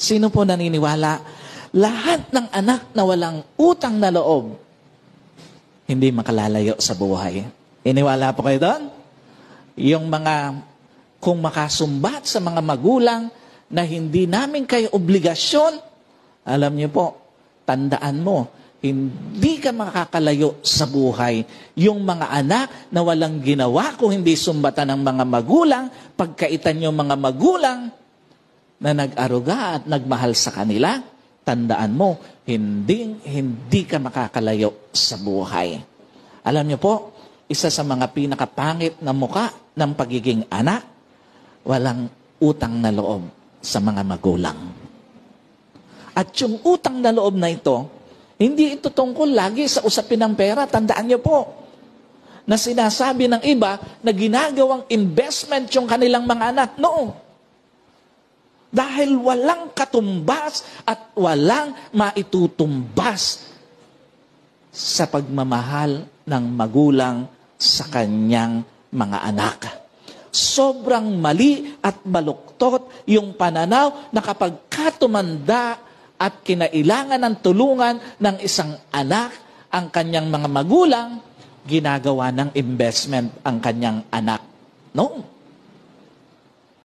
Sino po naniniwala? Lahat ng anak na walang utang na loob, hindi makalalayo sa buhay. Iniwala po kayo doon? Yung mga, kung makasumbat sa mga magulang na hindi namin kayo obligasyon, alam niyo po, tandaan mo, hindi ka makakalayo sa buhay. Yung mga anak na walang ginawa kung hindi sumbatan ng mga magulang, pagkaitan yung mga magulang na nag-aruga at nagmahal sa kanila, tandaan mo, hindi ka makakalayo sa buhay. Alam niyo po, isa sa mga pinakapangit na muka ng pagiging anak, walang utang na loob sa mga magulang. At yung utang na loob na ito, hindi ito tungkol lagi sa usapin ng pera. Tandaan niyo po, na sinasabi ng iba na ginagawang investment yung kanilang mga anak. No. Dahil walang katumbas at walang maitutumbas sa pagmamahal ng magulang sa kanyang mga anak. Sobrang mali at baluktot yung pananaw na kapag katumanda at kinailangan ng tulungan ng isang anak ang kanyang mga magulang, ginagawa ng investment ang kanyang anak. No.